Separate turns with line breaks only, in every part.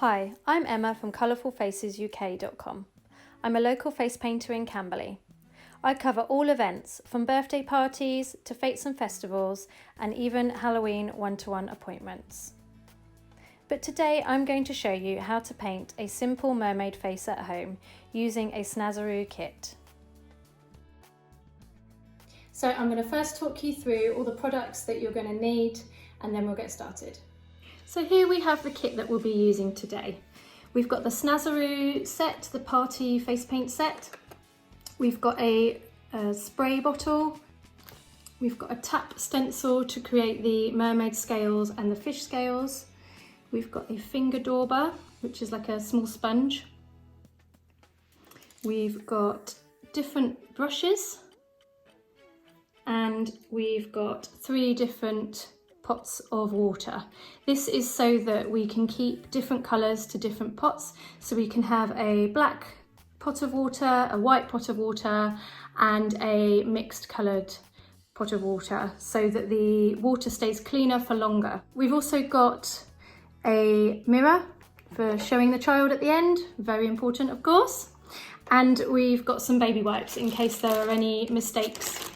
Hi, I'm Emma from colourfulfacesuk.com. I'm a local face painter in Camberley. I cover all events, from birthday parties to fetes and festivals, and even Halloween one-to-one appointments. But today I'm going to show you how to paint a simple mermaid face at home using a Snazzaroo kit. So I'm going to first talk you through all the products that you're going to need, and then we'll get started. So here we have the kit that we'll be using today. We've got the Snazzaroo set, the party face paint set. We've got a spray bottle. We've got a tap stencil to create the mermaid scales and the fish scales. We've got a finger dauber, which is like a small sponge. We've got different brushes, and we've got 3 different pots of water. This is so that we can keep different colours to different pots, so we can have a black pot of water, a white pot of water, and a mixed coloured pot of water, so that the water stays cleaner for longer. We've also got a mirror for showing the child at the end, very important of course, and we've got some baby wipes in case there are any mistakes,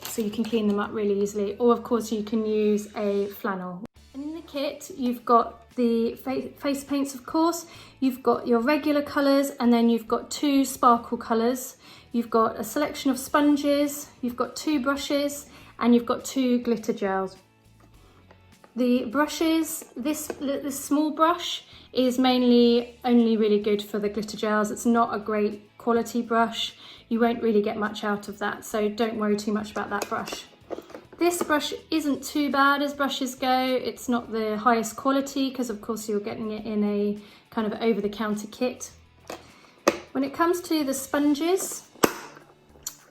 so you can clean them up really easily, or of course you can use a flannel. And in the kit you've got the face paints, of course, you've got your regular colours, and then you've got 2 sparkle colours, you've got a selection of sponges, you've got 2 brushes, and you've got 2 glitter gels. The brushes, this small brush is mainly only really good for the glitter gels. It's not a great quality brush. You won't really get much out of that, so don't worry too much about that brush. This brush isn't too bad as brushes go. It's not the highest quality because of course you're getting it in a kind of over-the-counter kit. When it comes to the sponges,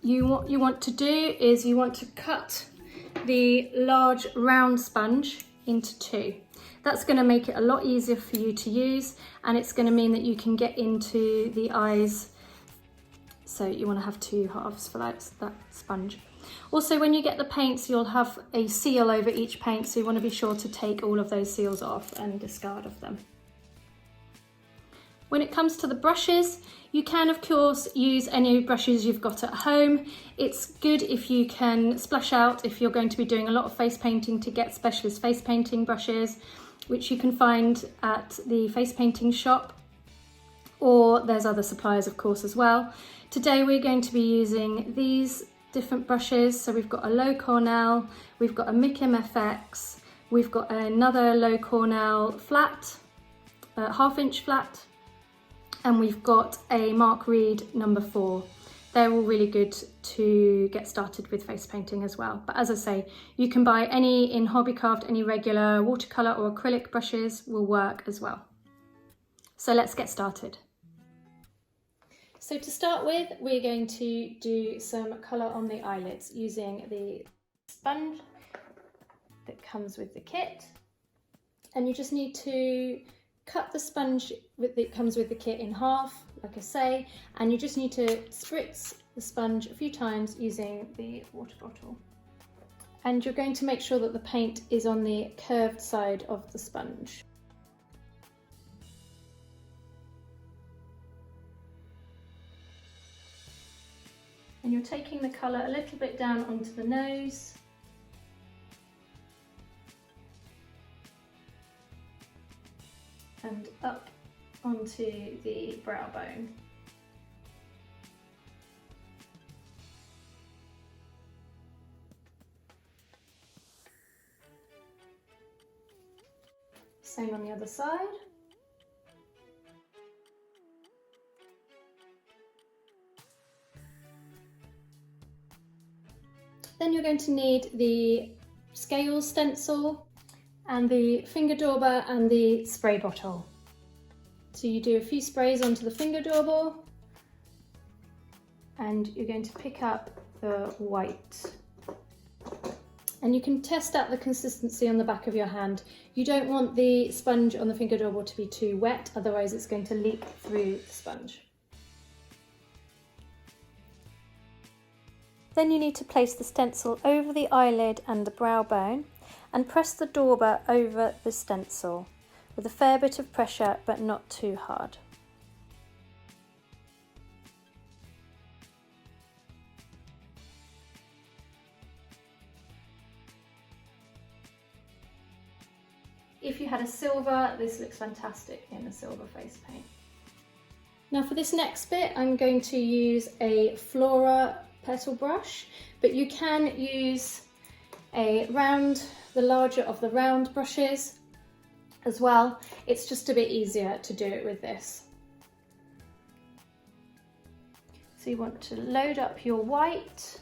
what you want to do is you want to cut the large round sponge into 2. That's going to make it a lot easier for you to use, and it's going to mean that you can get into the eyes. So you want to have 2 halves for that sponge. Also, when you get the paints, you'll have a seal over each paint, so you want to be sure to take all of those seals off and discard of them. When it comes to the brushes, you can of course use any brushes you've got at home. It's good if you can splash out, if you're going to be doing a lot of face painting, to get specialist face painting brushes, which you can find at the face painting shop, or there's other suppliers of course as well. Today we're going to be using these different brushes. So we've got a low Cornell, we've got a Micam FX, we've got another low Cornell flat, 1/2 inch flat, and we've got a Mark Reed number 4. They're all really good to get started with face painting as well. But as I say, you can buy any in Hobbycraft, any regular watercolour or acrylic brushes will work as well. So let's get started. So to start with, we're going to do some colour on the eyelids using the sponge that comes with the kit. And you just need to cut the sponge that comes with the kit in half, like I say, and you just need to spritz the sponge a few times using the water bottle. And you're going to make sure that the paint is on the curved side of the sponge. And you're taking the colour a little bit down onto the nose. And up onto the brow bone. Same on the other side. Then you're going to need the scales stencil and the finger dauber and the spray bottle. So you do a few sprays onto the finger dauber, and you're going to pick up the white. And you can test out the consistency on the back of your hand. You don't want the sponge on the finger dauber to be too wet, otherwise it's going to leak through the sponge. Then you need to place the stencil over the eyelid and the brow bone and press the dauber over the stencil. with a fair bit of pressure, but not too hard. If you had a silver, this looks fantastic in a silver face paint. Now for this next bit, I'm going to use a Flora petal brush, but you can use a round, the larger of the round brushes as well. It's just a bit easier to do it with this. So you want to load up your white.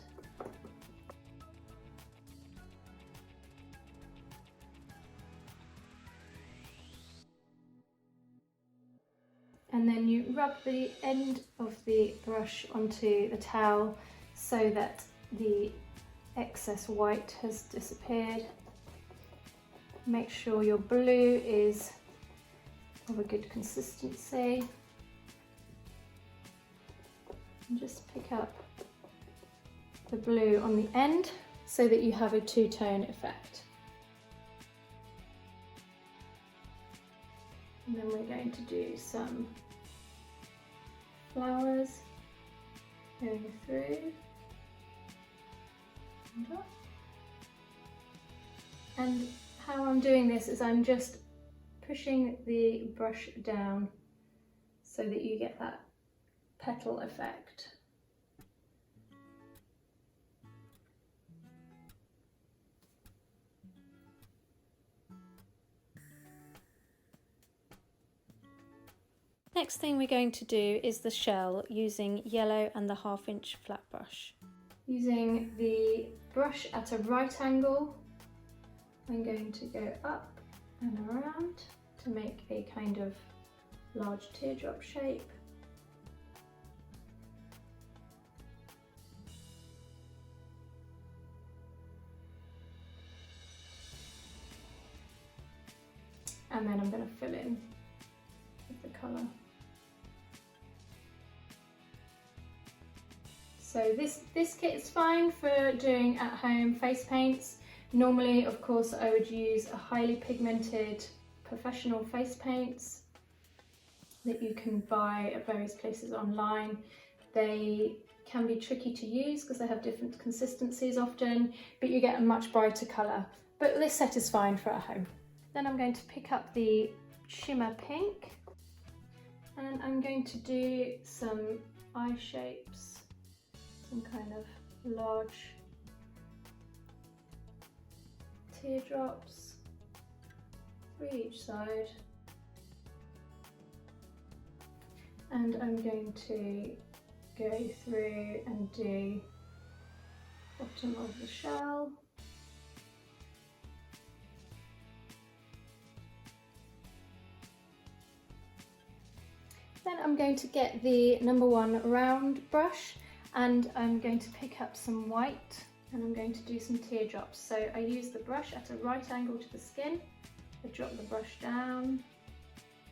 And then you rub the end of the brush onto the towel so that the excess white has disappeared. Make sure your blue is of a good consistency. And just pick up the blue on the end so that you have a two-tone effect. And then we're going to do some flowers going through and up. And how I'm doing this is I'm just pushing the brush down so that you get that petal effect. Next thing we're going to do is the shell using yellow and the 1/2 inch flat brush. Using the brush at a right angle, I'm going to go up and around to make a kind of large teardrop shape. And then I'm going to fill in with the colour. So this kit is fine for doing at home face paints. Normally, of course, I would use a highly pigmented professional face paints that you can buy at various places online. They can be tricky to use because they have different consistencies often, but you get a much brighter colour. But this set is fine for at home. Then I'm going to pick up the shimmer pink and I'm going to do some eye shapes. Some kind of large teardrops for each side, and I'm going to go through and do bottom of the shell. Then I'm going to get the #1 round brush and I'm going to pick up some white and I'm going to do some teardrops. So I use the brush at a right angle to the skin, I drop the brush down,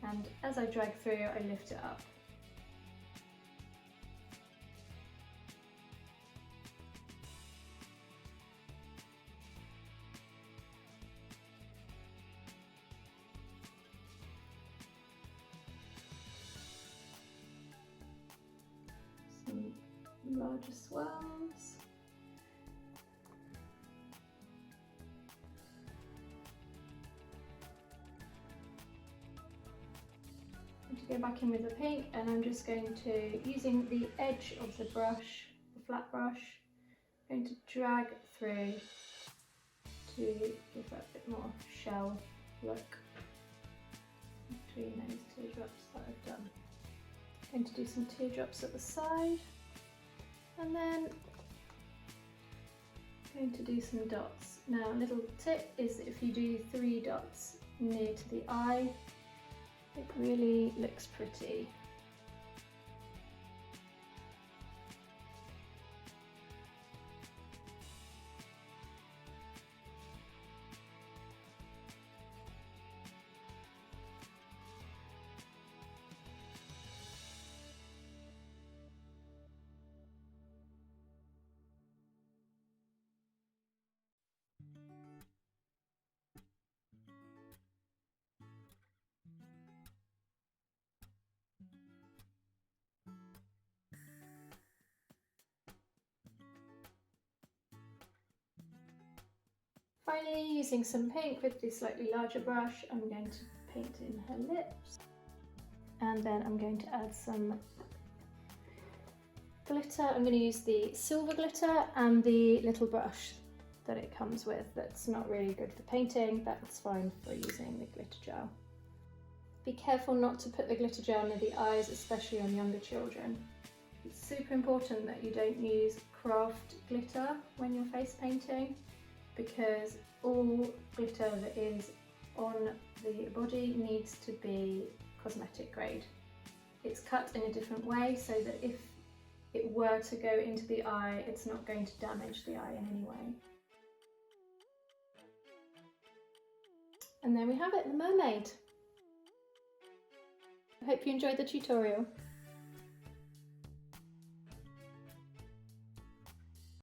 and as I drag through I lift it up. Some larger swells. To go back in with the pink, and I'm just going to, using the edge of the brush, the flat brush, I'm going to drag through to give that a bit more shell look between those teardrops that I've done. I'm going to do some teardrops at the side, and then I'm going to do some dots. Now, a little tip is that if you do 3 dots near to the eye, it really looks pretty. Finally, using some pink with the slightly larger brush, I'm going to paint in her lips. And then I'm going to add some glitter. I'm going to use the silver glitter and the little brush that it comes with. That's not really good for painting, that's fine for using the glitter gel. Be careful not to put the glitter gel near the eyes, especially on younger children. It's super important that you don't use craft glitter when you're face painting, because all glitter that is on the body needs to be cosmetic grade. It's cut in a different way so that if it were to go into the eye, it's not going to damage the eye in any way. And there we have it, the mermaid. I hope you enjoyed the tutorial.